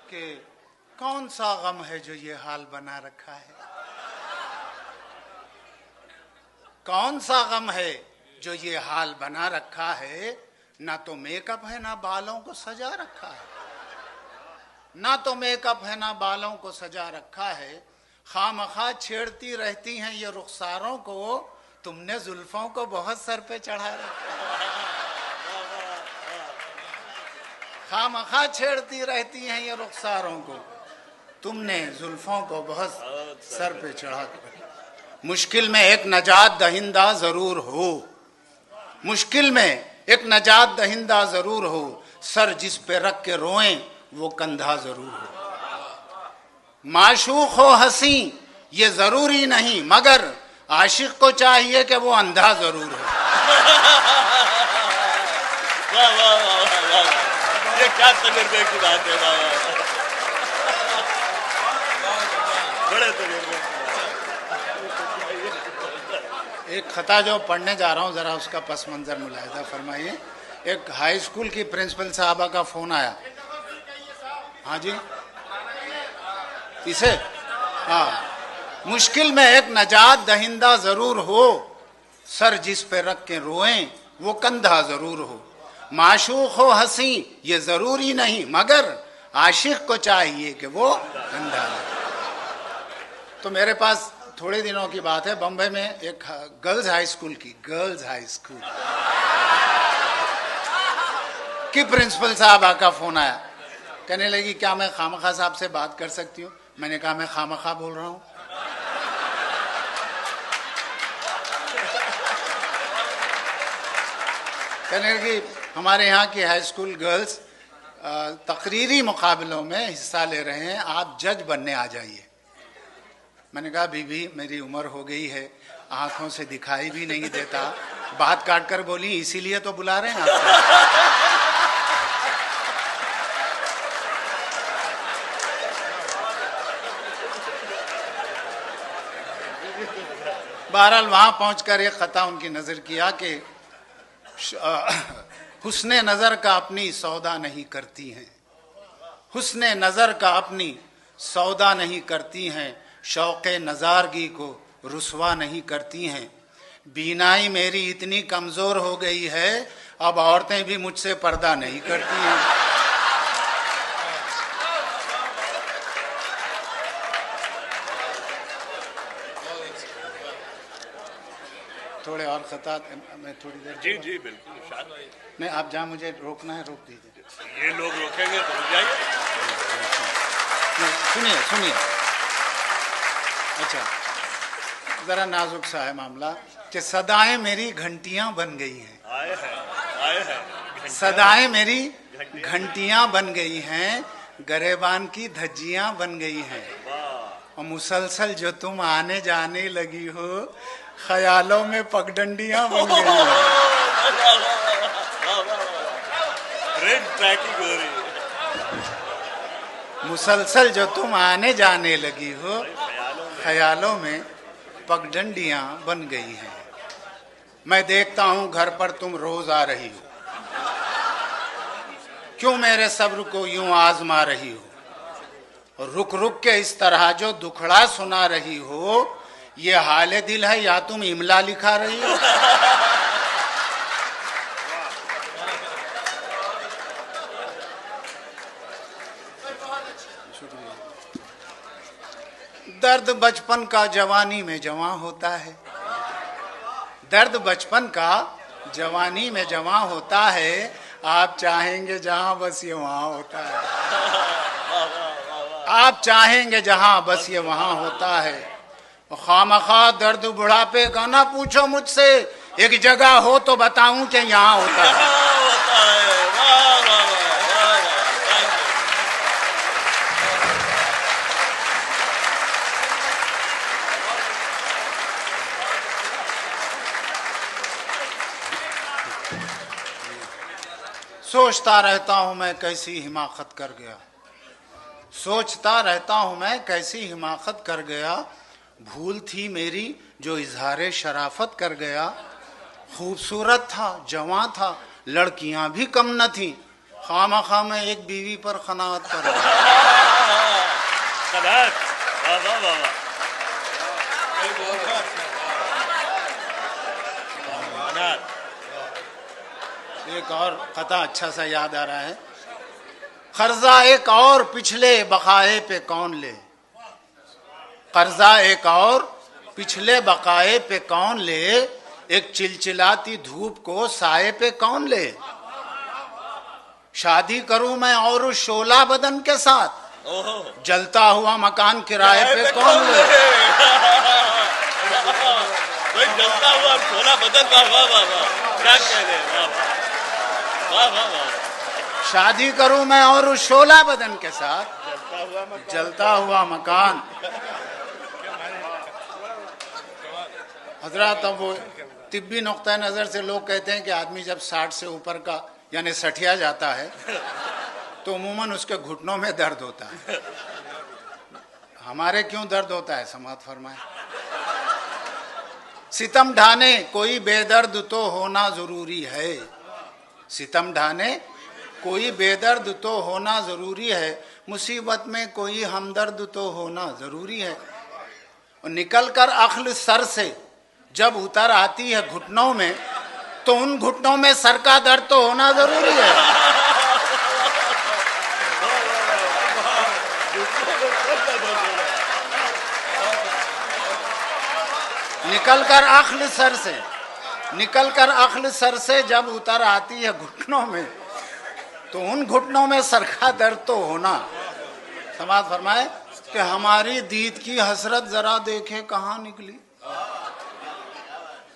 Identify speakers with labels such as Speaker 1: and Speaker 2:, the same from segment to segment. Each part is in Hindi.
Speaker 1: कि कौन सा गम है जो ये हाल बना रखा है, कौन सा गम है जो ये हाल बना रखा है। ना तो मेकअप है ना बालों को सजा रखा है, ना तो मेकअप है ना बालों को सजा रखा है। खामखा छेड़ती रहती हैं ये रुखसारों को, तुमने जुल्फों को बहुत सर पे चढ़ा रखा है। खामखा छेड़ती रहती हैं ये रुखसारों को, तुमने जुल्फों को बहुत सर पे चढ़ा कर। मुश्किल में एक नजात दहिंदा जरूर हो, मुश्किल में एक नजात दहिंदा जरूर हो, सर जिस पे रख के रोएं वो कंधा जरूर हो। माशूक हो हंसी ये जरूरी नहीं, मगर आशिक को चाहिए कि वो अंधा जरूर हो।
Speaker 2: वाह वाह वाह वाह, ये क्या तजुर्बे की बात है। बड़े तजुर्बे।
Speaker 1: एक खता जो पढ़ने जा रहा हूँ, जरा उसका पस मंजर मुलाहिजा फरमाइए। एक हाई स्कूल की प्रिंसिपल साहबा का फोन आया। हाँ जी, इसे हाँ, मुश्किल में एक नजात दहिंदा जरूर हो, सर जिस पे रख के रोएं वो कंधा जरूर हो। माशूक हो हंसी ये जरूरी नहीं, मगर आशिक को चाहिए कि वो कंधा हो। तो मेरे पास थोड़े दिनों की बात है, बम्बई में एक गर्ल्स हाई स्कूल की प्रिंसिपल साहबा का फोन आया। कहने लगी क्या मैं खामखा साहब से बात कर सकती हूँ? मैंने कहा मैं खामखा बोल रहा हूँ। कहने लगी हमारे यहाँ की हाई स्कूल गर्ल्स तकरीरी मुकाबलों में हिस्सा ले रहे हैं, आप जज बनने आ जाइए। मैंने कहा बीबी मेरी उम्र हो गई है, आंखों से दिखाई भी नहीं देता। बात काट कर बोली इसीलिए तो बुला रहे हैं आपको। बहरहाल वहां पहुंचकर एक खता उनकी नजर किया कि हुस्ने नजर का अपनी सौदा नहीं करती हैं, हुस्ने नजर का अपनी सौदा नहीं करती हैं, शौक़े नज़ारगी को रुसवा नहीं करती हैं। बीनाई मेरी इतनी कमज़ोर हो गई है, अब औरतें भी मुझसे पर्दा नहीं करती हैं। थोड़े और खता मैं थोड़ी देर।
Speaker 2: जी जी बिल्कुल
Speaker 1: नहीं, आप जहाँ मुझे रोकना है रोक दीजिए।
Speaker 2: ये लोग रोकेंगे तो रुक जाइए।
Speaker 1: सुनिए सुनिए, अच्छा जरा नाजुक सा है मामला कि सदाएं मेरी घंटियां बन गई हैं,
Speaker 2: आए हैं
Speaker 1: सदाएं मेरी घंटियां बन गई हैं, गरेबान की धज्जियां बन गई हैं, और मुसलसल जो तुम आने जाने लगी हो, ख्यालों में पगडंडियां बन गई हैं।
Speaker 2: ट्रैकिंग हो रही है।
Speaker 1: मुसलसल जो तुम आने जाने लगी हो, ख्यालों में पगडंडियां बन गई हैं। मैं देखता हूं घर पर तुम रोज आ रही हो, क्यों मेरे सब्र को यूं आजमा रही हो, रुक रुक के इस तरह जो दुखड़ा सुना रही हो, ये हाले दिल है या तुम इमला लिखा रही हो? दर्द बचपन का जवानी में जवां होता है, दर्द बचपन का जवानी में जवां होता है, आप चाहेंगे जहां बस ये वहां होता है, आप चाहेंगे जहां बस ये वहां होता है। खामखा दर्द बुढ़ापे का ना पूछो मुझसे, एक जगह हो तो बताऊं कि यहाँ होता है। सोचता रहता हूं मैं कैसी हिमाकत कर गया, सोचता रहता हूं मैं कैसी हिमाकत कर गया, भूल थी मेरी जो इजहारे शराफत कर गया। खूबसूरत था, जवां था, लड़कियां भी कम न थी, खामखा मैं एक बीवी पर खनात कर गया।
Speaker 2: शाबाश, वाह वाह वाह वाह। अनार।
Speaker 1: एक और कथा अच्छा सा याद आ रहा है। कर्जा एक और पिछले बकाए पे कौन ले, कर्जा एक और पिछले बकाए पे कौन ले, एक चिलचिलाती धूप को साए पे कौन ले। शादी करूं मैं और उस शोला बदन के साथ,
Speaker 2: ओहो,
Speaker 1: जलता हुआ मकान किराए पे कौन ले।
Speaker 2: भाई जलता हुआ छोला बदन, वाह वाह वाह वाह, क्या कह रहे हैं, वाह वाह वाह वाह।
Speaker 1: शादी करूं मैं और उस शोला बदन के साथ, जलता हुआ मकान। हजरत, अब वो तिब्बी नुक्ता नज़र से लोग कहते हैं कि आदमी जब 60 से ऊपर का यानी सठिया जाता है तो अमूमन उसके घुटनों में दर्द होता है। हमारे क्यों दर्द होता है, समात फरमाए। सितम ढाने कोई बेदर्द तो होना जरूरी है, सितम ढाने कोई बेदर्द तो होना जरूरी है, मुसीबत में कोई हमदर्द तो होना जरूरी है। और निकल कर अक्ल सर से जब उतर आती है घुटनों में, तो उन घुटनों में सर का दर्द तो होना जरूरी है। निकलकर अक्ल सर से, निकलकर अक्ल सर से जब उतर आती है घुटनों में, तो उन घुटनों में सर का दर्द तो होना। समाज फरमाए कि हमारी दीद की हसरत जरा देखे कहाँ निकली,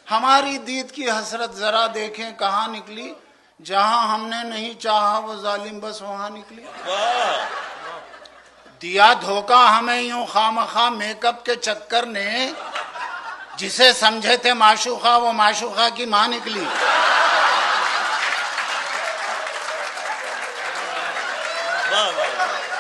Speaker 1: हमारी दीद की हसरत जरा देखें कहाँ निकली, जहां हमने नहीं चाहा वो जालिम बस वहां निकली। दिया धोखा हमें यूं खामखा मेकअप के चक्कर ने, जिसे समझे थे माशूका वो माशूका की मां निकली।
Speaker 2: वाह वाह।